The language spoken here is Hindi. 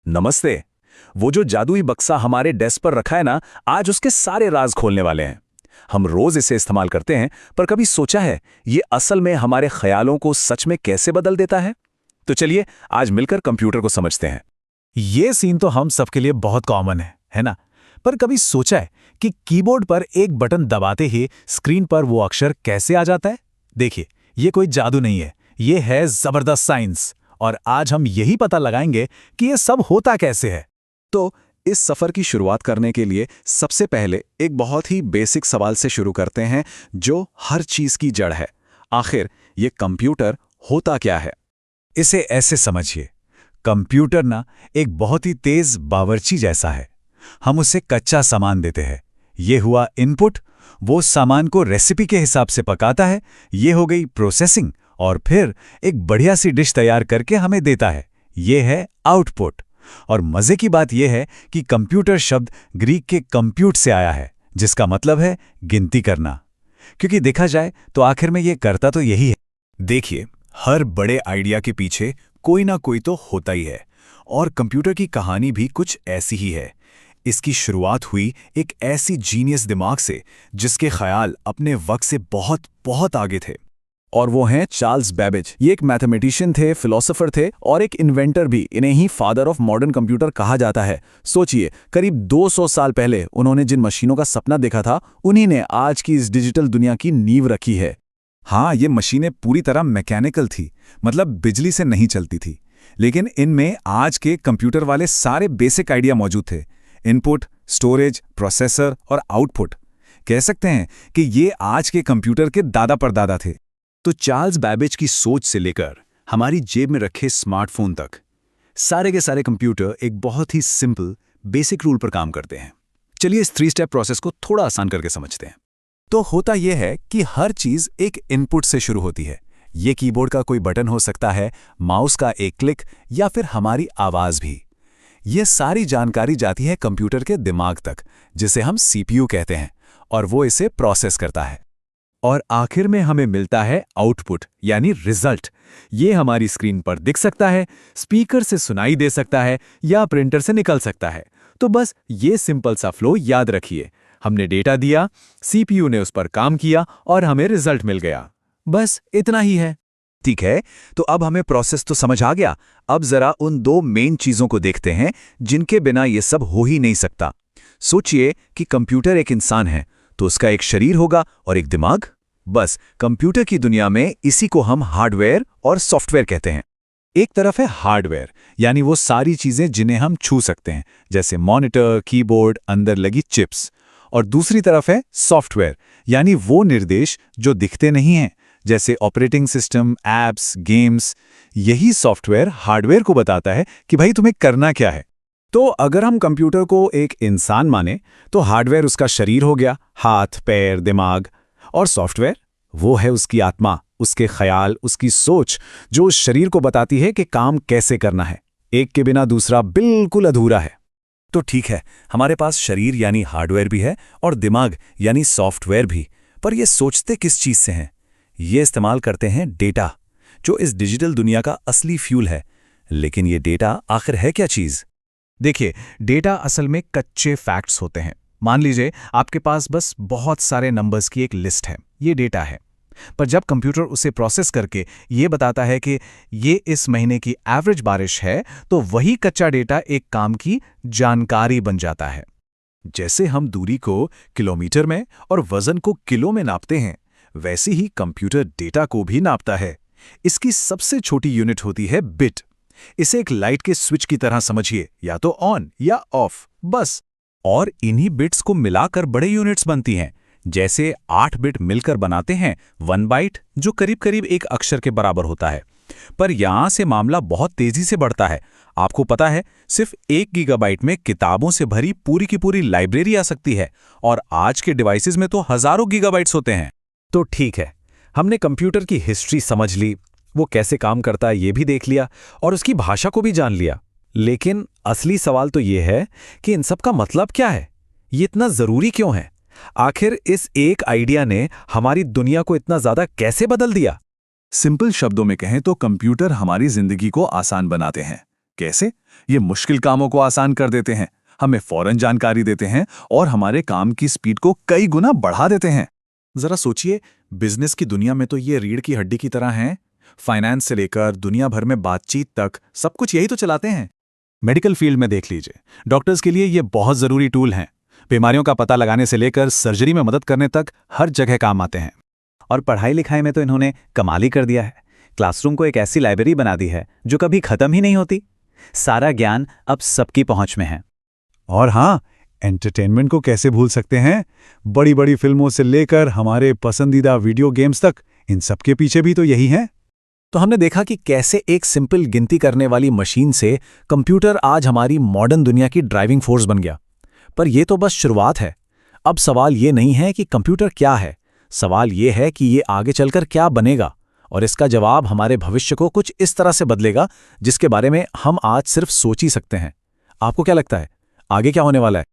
नमस्ते। वो जो जादुई बक्सा हमारे डेस्क पर रखा है ना, आज उसके सारे राज खोलने वाले हैं। हम रोज इसे इस्तेमाल करते हैं, पर कभी सोचा है ये असल में हमारे ख्यालों को सच में कैसे बदल देता है? तो चलिए आज मिलकर कंप्यूटर को समझते हैं। ये सीन तो हम सबके लिए बहुत कॉमन है ना? पर कभी सोचा है कि कीबोर्ड पर एक बटन दबाते ही स्क्रीन पर वो अक्षर कैसे आ जाता है? देखिए, ये कोई जादू नहीं है, ये है जबरदस्त साइंस। और आज हम यही पता लगाएंगे कि ये सब होता कैसे है। तो इस सफर की शुरुआत करने के लिए सबसे पहले एक बहुत ही बेसिक सवाल से शुरू करते हैं, जो हर चीज की जड़ है। आखिर ये कंप्यूटर होता क्या है? इसे ऐसे समझिए, कंप्यूटर ना एक बहुत ही तेज बावर्ची जैसा है। हम उसे कच्चा सामान देते हैं, ये हुआ इनपुट, वो सामान को रेसिपी के हिसाब से पकाता है, ये हो गई प्रोसेसिंग, और फिर एक बढ़िया सी डिश तैयार करके हमें देता है, ये है आउटपुट। और मजे की बात यह है कि कंप्यूटर शब्द ग्रीक के कंप्यूट से आया है, जिसका मतलब है गिनती करना। क्योंकि देखा जाए तो आखिर में ये करता तो यही है। देखिए, हर बड़े आइडिया के पीछे कोई ना कोई तो होता ही है, और कंप्यूटर की कहानी भी कुछ ऐसी ही है। इसकी शुरुआत हुई एक ऐसी जीनियस दिमाग से जिसके ख्याल अपने वक्त से बहुत बहुत आगे थे। और वो हैं चार्ल्स बेबेज। ये एक मैथमेटिशियन थे, फिलोसोफर थे और एक इन्वेंटर भी। इन्हें ही फादर ऑफ मॉडर्न कंप्यूटर कहा जाता है। सोचिए, करीब 200 साल पहले उन्होंने जिन मशीनों का सपना देखा था, उन्हीं ने आज की इस डिजिटल दुनिया की नींव रखी है। हाँ, ये मशीनें पूरी तरह मैकेनिकल थी, मतलब बिजली से नहीं चलती थी, लेकिन इनमें आज के कंप्यूटर वाले सारे बेसिक आइडिया मौजूद थे। इनपुट, स्टोरेज, प्रोसेसर और आउटपुट। कह सकते हैं कि ये आज के कंप्यूटर के दादा परदादा थे। तो चार्ल्स बेबेज की सोच से लेकर हमारी जेब में रखे स्मार्टफोन तक, सारे के सारे कंप्यूटर एक बहुत ही सिंपल बेसिक रूल पर काम करते हैं। चलिए इस 3 स्टेप प्रोसेस को थोड़ा आसान करके समझते हैं। तो होता यह है कि हर चीज एक इनपुट से शुरू होती है। ये कीबोर्ड का कोई बटन हो सकता है, माउस का एक क्लिक, या फिर हमारी आवाज भी। ये सारी जानकारी जाती है कंप्यूटर के दिमाग तक, जिसे हम सीपीयू कहते हैं, और वो इसे प्रोसेस करता है। और आखिर में हमें मिलता है आउटपुट, यानी रिजल्ट। ये हमारी स्क्रीन पर दिख सकता है, स्पीकर से सुनाई दे सकता है, या प्रिंटर से निकल सकता है। तो बस ये सिंपल सा फ्लो याद रखिए। हमने डेटा दिया, सीपीयू ने उस पर काम किया और हमें रिजल्ट मिल गया। बस इतना ही है। ठीक है, तो अब हमें प्रोसेस तो समझ आ गया। अब जरा उन 2 मेन चीजों को देखते हैं जिनके बिना ये सब हो ही नहीं सकता। सोचिए कि कंप्यूटर एक इंसान है, तो उसका एक शरीर होगा और एक दिमाग। बस कंप्यूटर की दुनिया में इसी को हम हार्डवेयर और सॉफ्टवेयर कहते हैं। एक तरफ है हार्डवेयर, यानी वो सारी चीजें जिन्हें हम छू सकते हैं, जैसे मॉनिटर, कीबोर्ड, अंदर लगी चिप्स। और दूसरी तरफ है सॉफ्टवेयर, यानी वो निर्देश जो दिखते नहीं हैं, जैसे ऑपरेटिंग सिस्टम, एप्स, गेम्स। यही सॉफ्टवेयर हार्डवेयर को बताता है कि भाई तुम्हें करना क्या है। तो अगर हम कंप्यूटर को एक इंसान माने, तो हार्डवेयर उसका शरीर हो गया, हाथ, पैर, दिमाग। और सॉफ्टवेयर वो है उसकी आत्मा, उसके ख्याल, उसकी सोच, जो उस शरीर को बताती है कि काम कैसे करना है। एक के बिना दूसरा बिल्कुल अधूरा है। तो ठीक है, हमारे पास शरीर यानी हार्डवेयर भी है और दिमाग यानी सॉफ्टवेयर भी। पर ये सोचते किस चीज से हैं? ये इस्तेमाल करते हैं डेटा, जो इस डिजिटल दुनिया का असली फ्यूल है। लेकिन ये डेटा आखिर है क्या चीज? देखिए, डेटा असल में कच्चे फैक्ट्स होते हैं। मान लीजिए आपके पास बस बहुत सारे नंबर्स की एक लिस्ट है, ये डेटा है। पर जब कंप्यूटर उसे प्रोसेस करके ये बताता है कि ये इस महीने की एवरेज बारिश है, तो वही कच्चा डेटा एक काम की जानकारी बन जाता है। जैसे हम दूरी को किलोमीटर में और वजन को किलो में नापते हैं, वैसे ही कंप्यूटर डेटा को भी नापता है। इसकी सबसे छोटी यूनिट होती है बिट। इसे एक लाइट के स्विच की तरह समझिए, या तो ऑन या ऑफ, बस। और इन्हीं बिट्स को मिलाकर बड़े यूनिट्स बनती हैं। जैसे 8 बिट मिलकर बनाते हैं 1 बाइट, जो करीब करीब एक अक्षर के बराबर होता है। पर यहां से मामला बहुत तेजी से बढ़ता है। आपको पता है, सिर्फ 1 गीगाबाइट में किताबों से भरी पूरी की पूरी लाइब्रेरी आ सकती है, और आज के डिवाइसेस में तो हजारों गीगाबाइट्स होते हैं। तो ठीक है, हमने कंप्यूटर की हिस्ट्री समझ ली, वो कैसे काम करता है ये भी देख लिया, और उसकी भाषा को भी जान लिया। लेकिन असली सवाल तो ये है कि इन सब का मतलब क्या है? ये इतना जरूरी क्यों है? आखिर इस एक आइडिया ने हमारी दुनिया को इतना ज्यादा कैसे बदल दिया? सिंपल शब्दों में कहें तो कंप्यूटर हमारी जिंदगी को आसान बनाते हैं। कैसे? ये मुश्किल कामों को आसान कर देते हैं, हमें फौरन जानकारी देते हैं और हमारे काम की स्पीड को कई गुना बढ़ा देते हैं। जरा सोचिए, बिजनेस की दुनिया में तो ये रीढ़ की हड्डी की तरह हैं। फाइनेंस से लेकर दुनिया भर में बातचीत तक सब कुछ यही तो चलाते हैं। मेडिकल फील्ड में देख लीजिए, डॉक्टर्स के लिए ये बहुत ज़रूरी टूल हैं। बीमारियों का पता लगाने से लेकर सर्जरी में मदद करने तक हर जगह काम आते हैं। और पढ़ाई लिखाई में तो इन्होंने कमाल ही कर दिया है। क्लासरूम को एक ऐसी लाइब्रेरी बना दी है जो कभी खत्म ही नहीं होती। सारा ज्ञान अब सबकी पहुंच में है। और हाँ, एंटरटेनमेंट को कैसे भूल सकते हैं? बड़ी बड़ी फिल्मों से लेकर हमारे पसंदीदा वीडियो गेम्स तक, इन सब के पीछे भी तो यही है। तो हमने देखा कि कैसे एक सिंपल गिनती करने वाली मशीन से कंप्यूटर आज हमारी मॉडर्न दुनिया की ड्राइविंग फोर्स बन गया। पर यह तो बस शुरुआत है। अब सवाल ये नहीं है कि कंप्यूटर क्या है, सवाल ये है कि ये आगे चलकर क्या बनेगा, और इसका जवाब हमारे भविष्य को कुछ इस तरह से बदलेगा जिसके बारे में हम आज सिर्फ सोच ही सकते हैं। आपको क्या लगता है, आगे क्या होने वाला है?